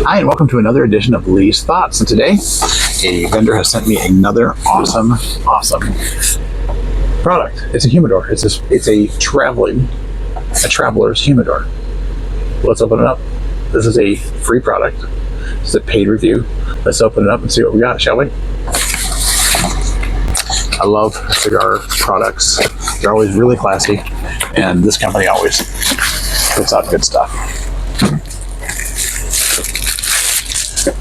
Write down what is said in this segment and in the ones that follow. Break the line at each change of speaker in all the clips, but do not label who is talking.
Hi, and welcome to another edition of Lee's Thoughts. And today, a vendor has sent me another awesome product. It's a humidor. It's a traveler's humidor. Let's open it up. This is a free product. It's a paid review. Let's open it up and see what we got, shall we? I love cigar products. They're always really classy, and this company always puts out good stuff.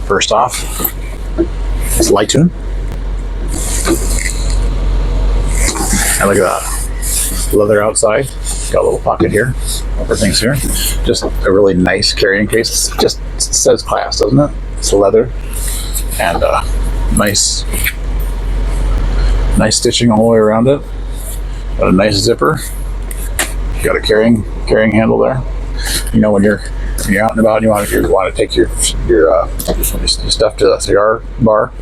First off, it's light tune. And look at that. Leather outside. Got a little pocket here for things here. Just a really nice carrying case. It says class, doesn't it? It's leather. And nice stitching all the way around it. Got a nice zipper. Got a carrying handle there. You know, when you're out and about and you want to take your stuff to the cigar bar,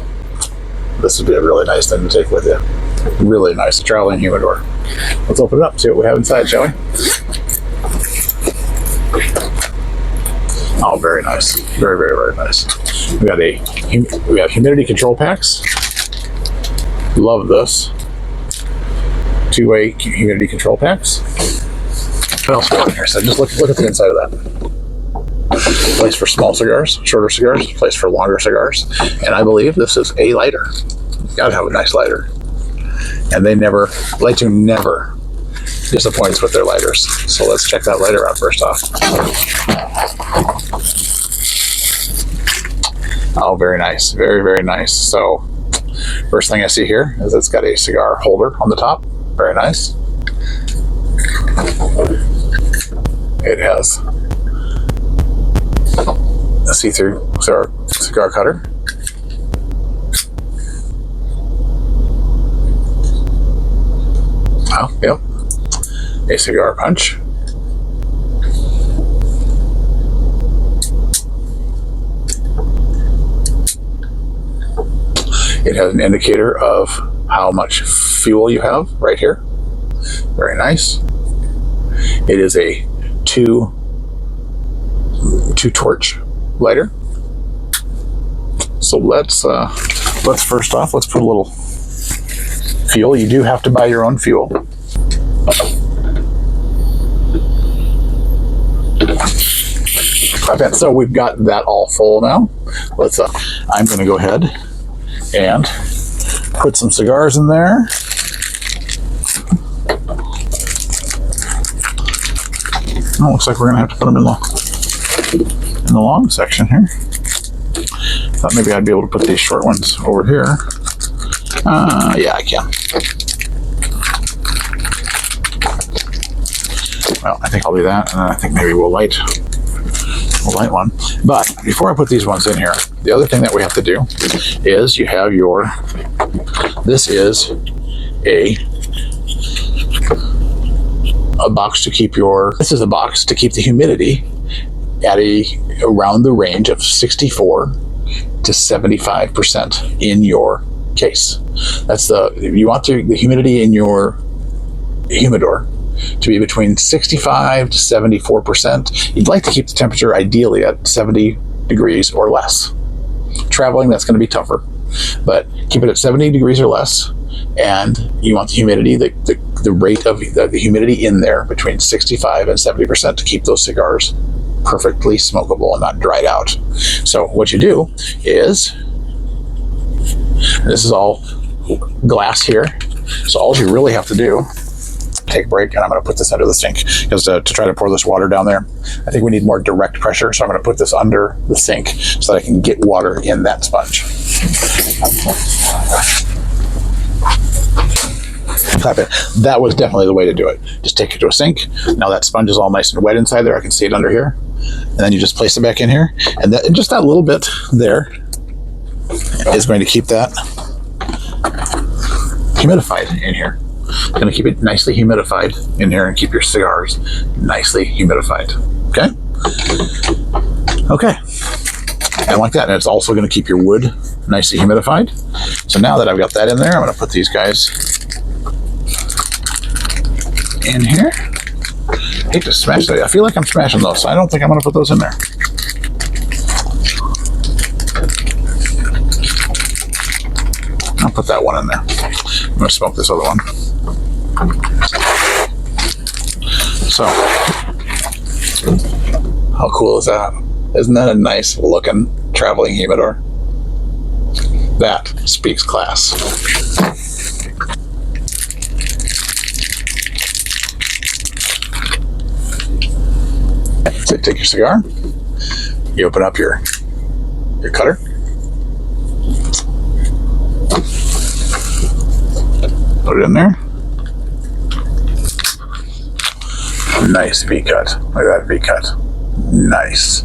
this would be a really nice thing to take with you. Really nice traveling humidor. Let's open it up and see what we have inside, shall we? Oh, very nice. Very, very, very nice. We have humidity control packs. Love this. Two-way humidity control packs. What else we got in here? So just look at the inside of that. Place for small cigars, shorter cigars, place for longer cigars. And I believe this is a lighter. You gotta have a nice lighter. And Light2 never disappoints with their lighters. So let's check that lighter out first off. Oh, very nice. Very, very nice. So first thing I see here is it's got a cigar holder on the top. Very nice. It has a see-through cigar cutter. Oh, yep. A cigar punch. It has an indicator of how much fuel you have right here. Very nice. It is a two torch lighter. So let's first off, let's put a little fuel. You do have to buy your own fuel. So we've got that all full now. I'm going to go ahead and put some cigars in there. Oh, looks like we're going to have to put them in the long section here. Thought maybe I'd be able to put these short ones over here. Yeah, I can. Well, I think I'll do that, and then I think maybe we'll light one. But before I put these ones in here, the other thing that we have to do is you have this is a box to keep the humidity at around the range of 64 to 75% in your case. You want the humidity in your humidor to be between 65 to 74%. You'd like to keep the temperature ideally at 70 degrees or less. Traveling, that's going to be tougher, but keep it at 70 degrees or less. And you want the humidity, the rate of the humidity in there between 65 and 70% to keep those cigars perfectly smokable and not dried out. So what you do is, this is all glass here, so all you really have to do, take a break, and I'm going to put this under the sink because to try to pour this water down there, I think we need more direct pressure, so I'm going to put this under the sink so that I can get water in that sponge. That was definitely the way to do it. Just take it to a sink. Now that sponge is all nice and wet inside there. I can see it under here. And then you just place it back in here. And just that little bit there is going to keep that humidified in here. It's going to keep it nicely humidified in here and keep your cigars nicely humidified. Okay? Okay. And like that. And it's also going to keep your wood nicely humidified. So now that I've got that in there, I'm going to put these guys in here. I hate to smash that. I feel like I'm smashing those, so I don't think I'm going to put those in there. put that one in there. I'm going to smoke this other one. So, how cool is that? Isn't that a nice looking traveling humidor? That speaks class. So take your cigar, you open up your cutter, put it in there. Nice V cut. Look at that V cut. Nice.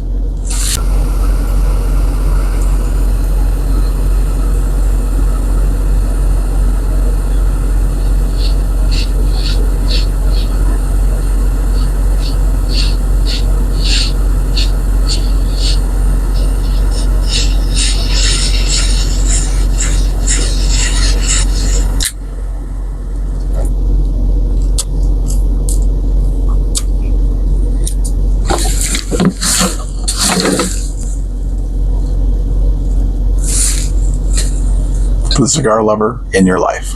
To the cigar lover in your life,